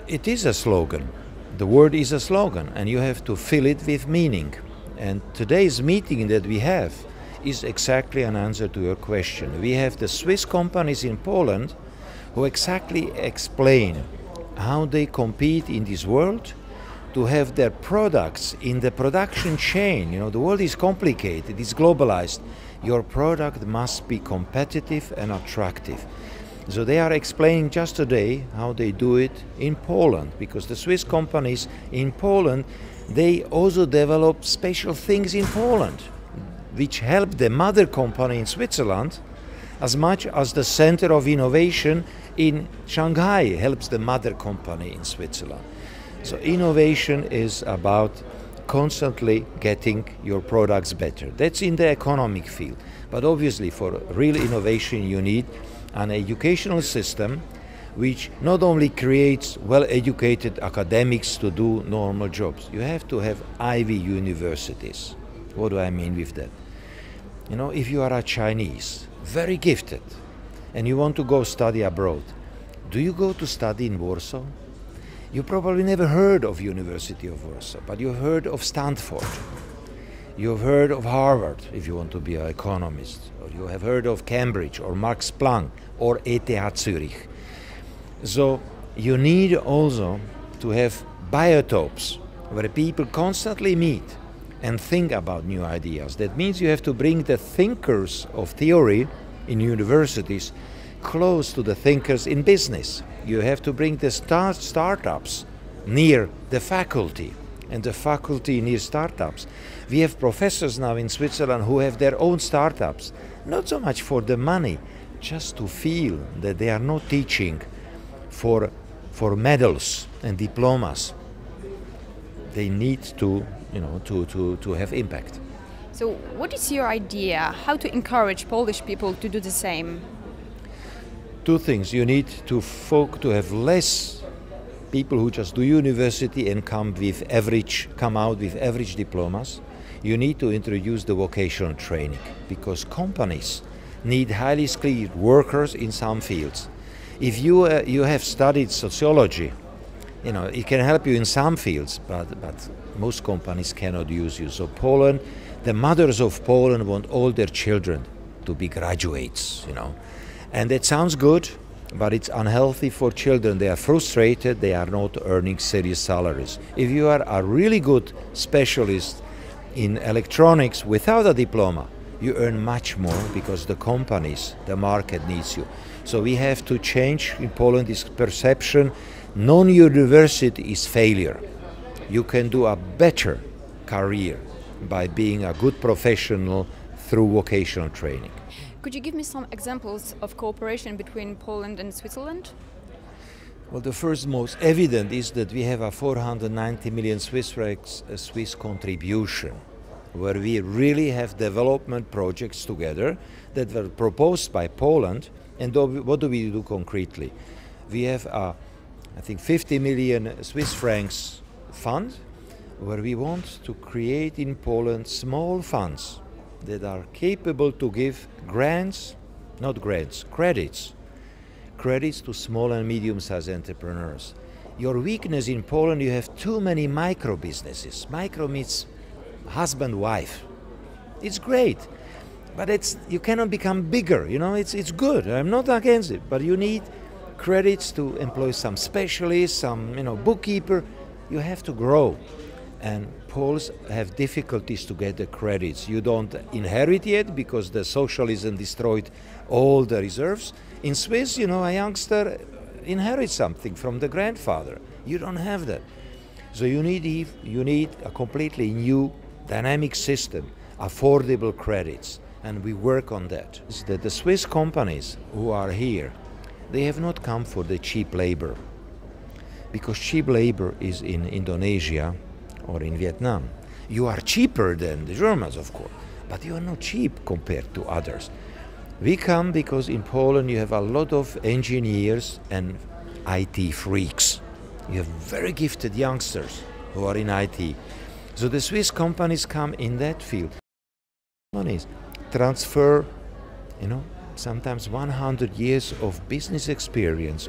It is a slogan. The word is a slogan, and you have to fill it with meaning. And today's meeting that we have is exactly an answer to your question. We have the Swiss companies in Poland who exactly explain how they compete in this world, to have their products in the production chain. You know, the world is complicated, it's globalized. Your product must be competitive and attractive. So they are explaining just today how they do it in Poland, because the Swiss companies in Poland, they also develop special things in Poland, which help the mother company in Switzerland as much as the center of innovation in Shanghai helps the mother company in Switzerland. So innovation is about constantly getting your products better. That's in the economic field. But obviously for real innovation you need an educational system which not only creates well-educated academics to do normal jobs. You have to have Ivy universities. What do I mean with that? You know, if you are a Chinese, very gifted, and you want to go study abroad, do you go to study in Warsaw? You probably never heard of University of Warsaw, but you've heard of Stanford. You've heard of Harvard, if you want to be an economist, or you have heard of Cambridge, or Max Planck, or ETH Zurich. So you need also to have biotopes where people constantly meet and think about new ideas. That means you have to bring the thinkers of theory in universities close to the thinkers in business. You have to bring the startups near the faculty, and the faculty near startups. We have professors now in Switzerland who have their own startups, not so much for the money, just to feel that they are not teaching for medals and diplomas. They need to, you know, to have impact. So what is your idea how to encourage Polish people to do the same? Two things. You need to have less people who just do university and come out with average diplomas. You need to introduce the vocational training, because companies need highly skilled workers in some fields. If you have studied sociology, you know, it can help you in some fields, but most companies cannot use you. So Poland, the mothers of Poland want all their children to be graduates, you know. And that sounds good, but it's unhealthy for children. They are frustrated, they are not earning serious salaries. If you are a really good specialist in electronics without a diploma, you earn much more because the companies, the market needs you. So we have to change in Poland this perception. Non-university is failure. You can do a better career by being a good professional through vocational training. Could you give me some examples of cooperation between Poland and Switzerland? Well, the first most evident is that we have a 490 million Swiss francs Swiss contribution, where we really have development projects together that were proposed by Poland. And what do we do concretely? We have a, I think, 50 million Swiss francs fund, where we want to create in Poland small funds that are capable to give credits to small and medium-sized entrepreneurs. Your weakness in Poland, you have too many micro businesses. Micro means husband, wife. It's great, but you cannot become bigger. You know, it's good. I'm not against it, but you need credits to employ some specialists, some bookkeeper. You have to grow. And Poles have difficulties to get the credits. You don't inherit yet because the socialism destroyed all the reserves. In Swiss, a youngster inherits something from the grandfather. You don't have that. So you need a completely new dynamic system, affordable credits, and we work on that. It's that the Swiss companies who are here, they have not come for the cheap labor, because cheap labor is in Indonesia or in Vietnam. You are cheaper than the Germans, of course, but you are not cheap compared to others. We come because in Poland you have a lot of engineers and IT freaks. You have very gifted youngsters who are in IT. So the Swiss companies come in that field. Companies transfer, sometimes 100 years of business experience.